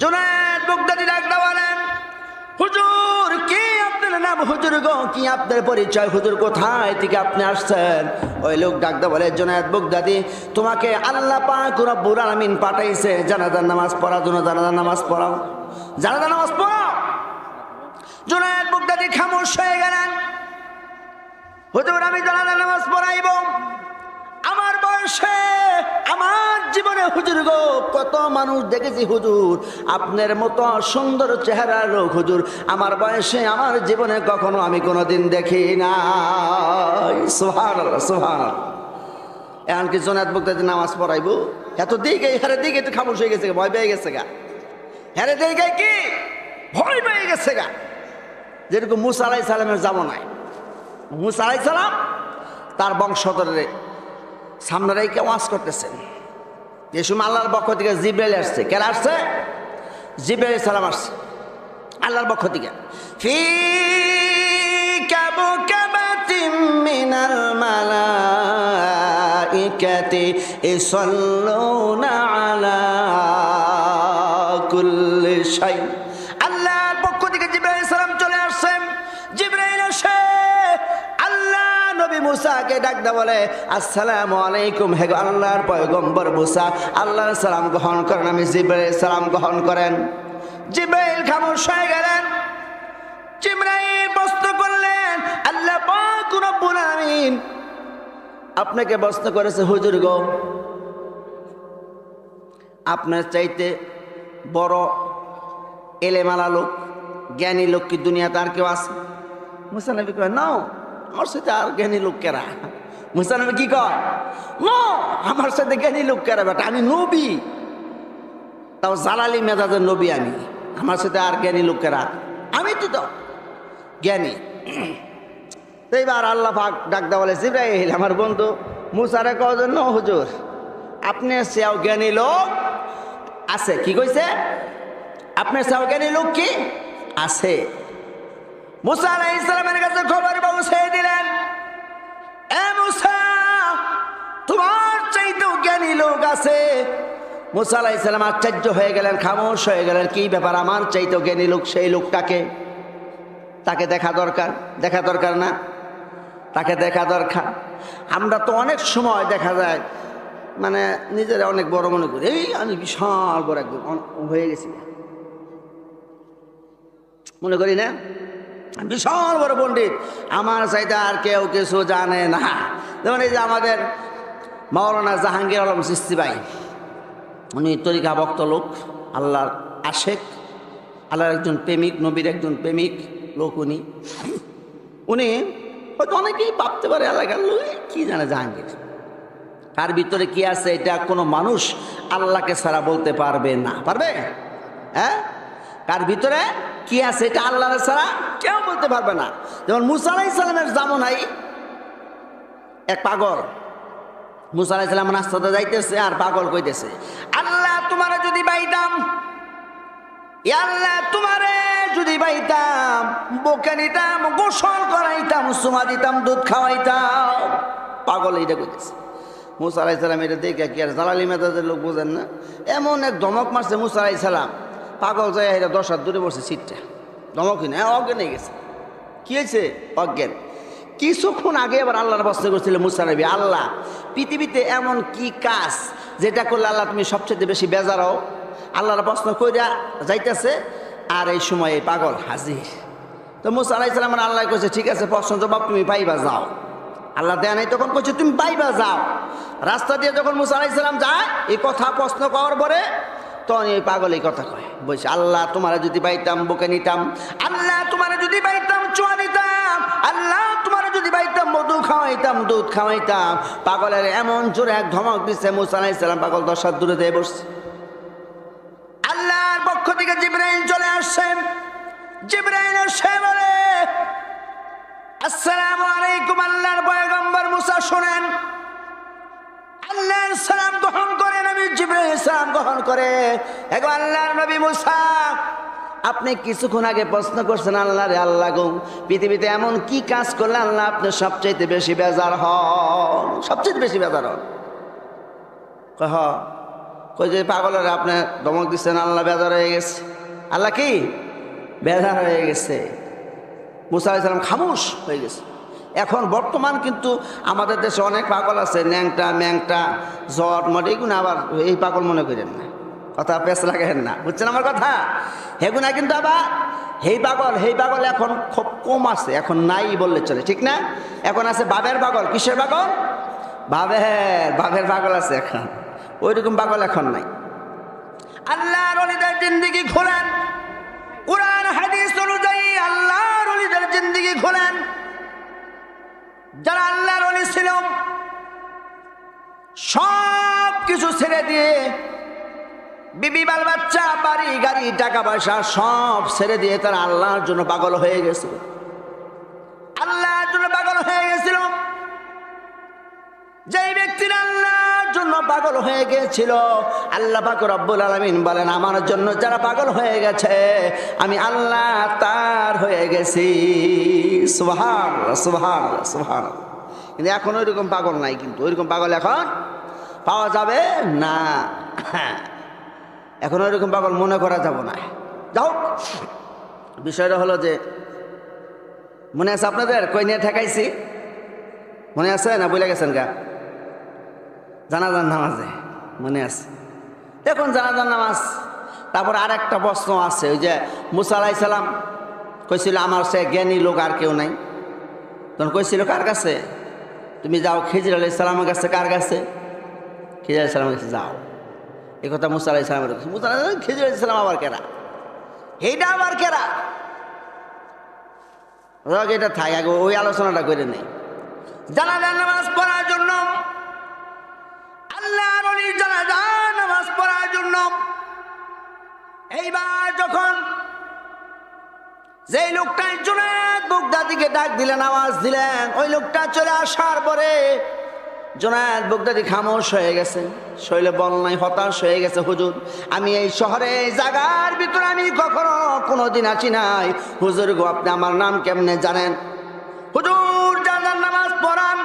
জুনায়েদ বাগদাদি ডাকতে বলেন, হুজুর কি আপনার নাম? হুজুর গো কি আপনার পরিচয়? হুজুর কোথায় থেকে আপনি আসছেন? ওই লোক ডাকতে বলে, জুনায়েদ বাগদাদি, তোমাকে আল্লাহ পাক রব্বুল আলামিন পাঠাইছে জানাজার নামাজ পড়ার জন্য। জানাজার নামাজ পড়াও, জানাজার নামাজ পড়াও। জুনায়েদ বাগদাদি খামোশ হয়ে গেলেন। হুজুর আমি জানাজার নামাজ পড়াইব? আমার বয়সে, আমার জীবনে হুজুর গো কত মানুষ দেখেছি হুজুর, আপনার মতো সুন্দর চেহারার লোক হুজুর আমার বয়সে, আমার জীবনে কখনো আমি কোনোদিন দেখি না। সুবহানাল্লাহ, সুবহানাল্লাহ। এখন কি জুনায়েদ বাগদাদি নামাজ পড়াইব? এত দিকে হারে দিকে একটু খামোশ হয়ে গেছে, ভয় পেয়ে গেছে গা। হ্যারে দিকে কি ভয় পেয়ে গেছে গা। যেরকম মুসা আলাইহিস সালামের জামানায় মুসা আলাইহিস সালাম তার বংশধরে সামনে রেখে ওয়াজ করতেছেন। যে সময় আল্লাহর পক্ষ থেকে জিবরাইল আসছে। কেন আসছে? জিবরাইল আলাইহিস সালাম আসছে আল্লাহর পক্ষ থেকে। ফি কাবকাবাতিন মিনাল মালাইকাতি ইসাল্লুনা আলা কুল্লি শাই। আল্লাহর পক্ষ থেকে জিবরাইল আলাইহিস সালাম চলে আসছেন। জিবরাইল এসে আল্লাহ নবী মুসাকে ডাকতে বলে, আসসালামু আলাইকুম, হে আল্লাহর পয়গম্বর মুসা, আল্লাহর সালাম গ্রহণ করেন। আমি জিবরাইল সালাম গ্রহণ করেন। জিবরাইল খামোশ হয়ে গেলেন। জিবরাইল প্রশ্ন করলেন, আল্লাহ পাক রব্বুল আলামিন আপনাকে প্রশ্ন করেছে, হুজুর গো আপনার চাইতে বড় এলেমালা লোক, জ্ঞানী লোক কি দুনিয়াতে আর কেউ আছে? মুসা নবী কয়, নাও, আমার সাথে আর জ্ঞানী লোক কেরা? মুসা নবী কি কয়? নো, আমার সাথে জ্ঞানী লোক কেরা বেটা, আমি নবী, তাও জালালি মেজাজের নবী আমি, আমার সাথে আর জ্ঞানী লোক কেরা? আমি তো জ্ঞানী। এইবার আল্লাহ পাক ডাকতে বলে, জিবরাইল আমার বন্ধু মুসারে কওয়ার জন্য, হুজুর আপনি সেও জ্ঞানী লোক আছে। কি কইছে? আপনার সেও জ্ঞানী লোক কি আছে? মুসা আলাইহিস সালামের কাছে খবর পৌঁছে দিলেন, এ মুসা তোমার চাইতেও জ্ঞানী লোক আছে। মুসা আলাইহিস সালাম আশ্চর্য হয়ে গেলেন, খামোশ হয়ে গেলেন। কি ব্যাপার, আমার চাইতেও জ্ঞানী লোক? সেই লোকটাকে তাকে দেখা দরকার। দেখা দরকার না? তাকে দেখা দরকার। আমরা তো অনেক সময় দেখা যায় মানে নিজেরা অনেক বড় মনে করি, এই আমি বিশাল বড় একদম হয়ে গেছি, মনে করি না বিশাল বড় পণ্ডিত, আমার চাইতে আর কেউ কিছু জানে না। যেমন এই যে আমাদের মাওলানা জাহাঙ্গীর আলম চিশতি ভাই, উনি তরিকা ভক্ত লোক, আল্লাহর আশেক, আল্লাহর একজন প্রেমিক, নবীর একজন প্রেমিক লোক। উনি হয়তো অনেকেই ভাবতে পারে এলাকার লোক কি জানে জাহাঙ্গীর, কার ভিতরে কি আছে এটা কোনো মানুষ আল্লাহকে ছাড়া বলতে পারবে না। পারবে? হ্যাঁ, কার ভিতরে কি আছে এটা আল্লাহর ছাড়া কেউ বলতে পারবে না। যেমন মুসা আলাইহিস সালামের জামানায় এক পাগল, মুসা আলাইহিস সালাম রাস্তাতে যাইতেছে আর পাগল কইতেছে, আল্লাহ তোমারে যদি পাইতাম, আল্লাহ তোমারে যদি পাইতাম, বকে নিতাম, গোসল করাইতাম, সুমা দিতাম, দুধ খাওয়াইতাম। পাগল এইটা কইতেছে। মুসা আলাইহিস সালাম এটা দেখে কি আর জালালি মেজাজের লোক বোঝেন না, এমন এক ধমক মারছে মুসা আলাইহিস সালাম, পাগল যায় এটা 10 হাত দূরে বসে সিটটা, ধমকই না, অজ্ঞান হয়ে গেছে। কি হয়েছে? অজ্ঞান। কিছুক্ষণ আগে আবার আল্লাহর প্রশ্ন করছিল মুসা নবী, আল্লাহ পৃথিবীতে এমন কি কাজ যেটা করলে আল্লাহ তুমি সবচেয়ে বেশি বেজার হও? আল্লাহর প্রশ্ন কইরা যাইতেছে আর এই সময় এই পাগল হাজির। তো মুসা আলাইহিস সালাম আল্লাহ কইছে, ঠিক আছে প্রশ্ন জবাব তুমি পাইবা, যাও। আল্লাহ দেয় নাই, তখন কইছে তুমি পাইবা, যাও। রাস্তা দিয়ে যখন মুসা আলাইহিস সালাম যায় এই কথা প্রশ্ন করার পরে, তখন এই পাগল এই কথা কয়, বলছে আল্লাহ তোমারে যদি পাইতাম বুকে নিতাম, আল্লাহ তোমারে যদি পাইতাম চুয়া নিতাম, আল্লাহ তোমারে যদি পাইতাম মধু খাওয়াইতাম, দুধ খাওয়াইতাম। পাগলের এমন জোরে এক ধমক দিচ্ছে মুসা আলাইহিস সালাম, পাগল 10 হাত দূরে দিয়ে বসছে। আল্লাহর পক্ষ থেকে জিবরাইল চলে আসছেন। জিবরাইল এসে বলে, আসসালামু আলাইকুম আল্লাহর পয়গম্বর মুসা, শোনেন। আল্লাহর সালাম গ্রহণ করে নবী জিবরাইল সালাম গ্রহণ করে, এগো আল্লাহর নবী মুসা, আপনি কিছুক্ষণ আগে প্রশ্ন করছেন আল্লাহ রে আল্লাহ গো পৃথিবীতে এমন কি কাজ করলে আল্লাহ আপনি সবচাইতে বেশি বেজার হন, সবচেয়ে বেশি বেজার হন? কই যে পাগলের আপনি ধমক দিচ্ছেন, আল্লাহ বেজার হয়ে গেছে। আল্লাহ কি বেজার হয়ে গেছে? মুসা আলাইহিস সালাম খামোশ হয়ে গেছে। এখন বর্তমান কিন্তু আমাদের দেশে অনেক পাগল আছে, ন্যাংটা ম্যাংটা জট মট, এগুলো আবার এই পাগল মনে করেন না, কথা পেছ লাগেন না, বুঝছেন আমার কথা? হেগুনা কিন্তু আবার হেই পাগল এখন খুব কম আছে, এখন নাই বললে চলে, ঠিক না? এখন আছে বাবের পাগল। কিসের পাগল? বাবের পাগল আছে এখন, ওইরকম পাগল এখন নাই। আল্লাহর ওলিদের জিন্দেগি খোলেন, কুরআন হাদিস অনুযায়ী আল্লাহর ওলিদের জিন্দেগি খোলেন। যারা আল্লাহর ওলি ছিল সব কিছু ছেড়ে দিয়ে, বিবি বাল বাচ্চা বাড়ি গাড়ি টাকা পয়সা সব ছেড়ে দিয়ে তারা আল্লাহর জন্য পাগল হয়ে গেছিল, আল্লাহর জন্য পাগল হয়ে গেছিল। যেই ব্যক্তিরা আল্লাহর জন্য পাগল হয়ে গেছিল, আল্লাহ পাক রব্বুল আলামিন বলেন, আমার জন্য যারা পাগল হয়ে গেছে আমি আল্লাহ তার হয়ে গেছি। সুবহানাল্লাহ, সুবহানাল্লাহ, সুবহানাল্লাহ। কিন্তু এখন ওইরকম পাগল নাই, কিন্তু ওইরকম পাগল এখন পাওয়া যাবে না। এখন ওইরকম পাগল মনে করা যাবে না। যাও, বিষয়টা হলো যে, মনে আছে আপনাদের কই নিয়ে ঠেকাইছি? মনে আছে না বলে গেছেন গা? জানাজার নামাজে মনে আছে? এখন জানাজার নামাজ, তারপর আর একটা প্রশ্ন আছে, ওই যে মুসা আলাইহিস সালাম কইছিল আমার সে জ্ঞানী লোক আর কেউ নাই, তখন কইছিল কার কাছে? তুমি যাও খিজির আলাইহিস সালামের কাছে। কার কাছে? খিজির আলাইহিস সালামের কাছে যাও। এই কথা মুসা আলাইহিস সালামের কাছে। মুসা আলাইহিস সালাম, খিজির আলাইহিস সালাম আবার কেরা? এইটা আবার কেরা? এটা থাক, আগে ওই আলোচনাটা করে নেই। জানাজার নামাজ পড়ার জন্য, আল্লাহর ওলির জানাজার নামাজ পড়ার জন্য এইবার যখন যেই লোকটাই জুনায়েদ বাগদাদিকে ডাক দিলেন, আওয়াজ দিলেন, ওই লোকটা চলে আসার পরে জুনায়েদ বাগদাদি খামোশ হয়ে গেছে, শৈলে বল নাই, হতাশ হয়ে গেছে। হুজুর, আমি এই শহরে এই জায়গার ভিতরে আমি কখনো কোনোদিন আসি নাই, হুজুর গো আপনি আমার নাম কেমনে জানেন? হুজুর জানাজার নামাজ পড়ান।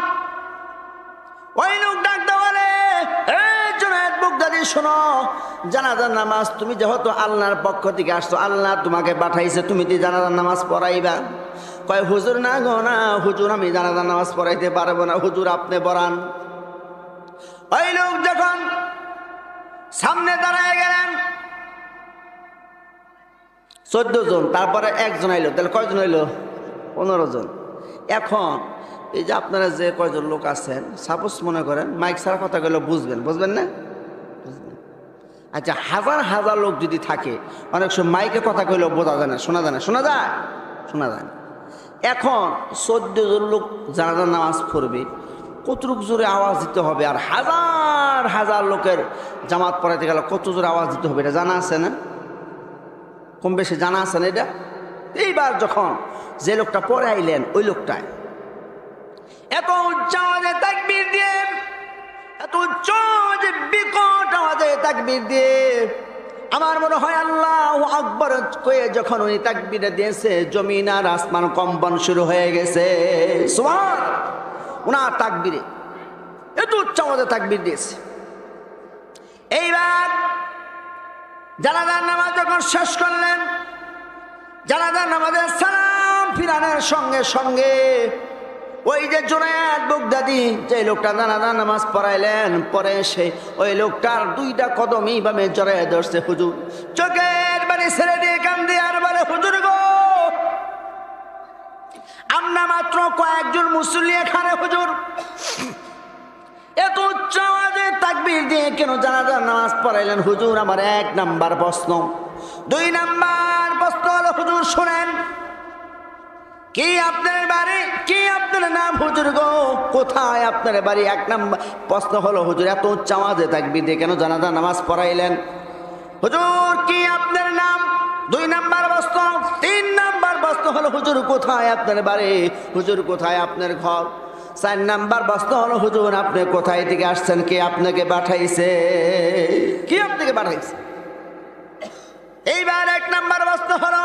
ওই লোক ডাকতে বলে, জুনায়েদ বাগদাদি শোনো, জানাজার নামাজ তুমি যেহেতু আল্লাহর পক্ষ থেকে আসছো, আল্লাহ তোমাকে পাঠাইছে, তুমি তো জানাজার নামাজ পড়াইবা। কয় হুজুর না গো না, হুজুর আমি জানাজার নামাজ পড়াইতে পারবো না, হুজুর আপনি পড়ান। ওই লোক যখন সামনে দাঁড়ায় গেলেন, 14 জন, তারপরে একজন আইলো, তাহলে কয়জন হইলো? 15 জন। এখন এই যে আপনারা যে কয়জন লোক আছেন, সাপোজ মনে করেন মাইক ছাড়া কথা গেলে বুঝবেন না? বুঝবেন। আচ্ছা, হাজার হাজার লোক যদি থাকে, অনেক সময় মাইকে কথা কইলেও বোঝা যায় না, শোনা যায় না, শোনা যায় না। এখন 14 জন লোক জানাজার নামাজ পড়বে, কতটুকু জোরে আওয়াজ দিতে হবে? আর হাজার হাজার লোকের জামাত পড়াইতে গেলে কত জোরে আওয়াজ দিতে হবে, এটা জানা আছে না? কম বেশি জানা আছে না এটা? এইবার যখন যে লোকটা পড়ে আইলেন, ওই লোকটায় এত উচ্চ আওয়াজে তাকবীর দিয়ে, এত উচ্চ আওয়াজে বিকট আওয়াজে তাকবীর দিয়ে, আমার মনে হয় আল্লাহু আকবার কয়ে যখন উনি তাকবীর দিয়েছে, জমিন আর আসমান কম্পন শুরু হয়ে গেছে। সুবহান! উনার তাকবীরে এত উচ্চ আওয়াজে তাকবীর দিয়েছে। এইবার জানাজার নামাজ যখন শেষ করলেন, জানাজার নামাজের সালাম ফিরানোর সঙ্গে সঙ্গে ওই যে জুনায়েদ বাগদাদি যে লোকটা জানাজার নামাজ পড়াইলেন, পরে সে ওই লোকটার 2টা কদম এইভাবে জড়ায় ধরছে। হুজুর চোখের বাড়ি ছেড়ে দিয়ে কান্দে আর বলে, হুজুর গো আমরা মাত্র কয়েকজন মুসল্লি এখানে, হুজুর এত উচ্চ আওয়াজে তাকবীর দিয়ে কেন জানাজার নামাজ পড়াইলেন? হুজুর আমার 1 নাম্বার প্রশ্ন। 2 নাম্বার প্রশ্ন হলো, হুজুর শোনেন, কি আপনার বাড়ি, কি আপনার নাম? হুজুর গো কোথায় আপনার বাড়ি? 1 নাম্বার প্রশ্ন হলো, হুজুর এত উচ্চ আওয়াজে তাকবীর দিয়ে কেন জানাজার নামাজ পড়াইলেন? হুজুর কি আপনার নাম? 2 নাম্বার প্রশ্ন। 3 নাম্বার প্রশ্ন হলো, হুজুর কোথায় আপনার বাড়ি? হুজুর কোথায় আপনার ঘর? 4 নাম্বার প্রশ্ন হলো, হুজুর আপনি কোথায় থেকে আসছেন? কে আপনাকে পাঠাইছে? কি আপনাকে পাঠাইছে? এইবার 1 নাম্বার প্রশ্ন হলো,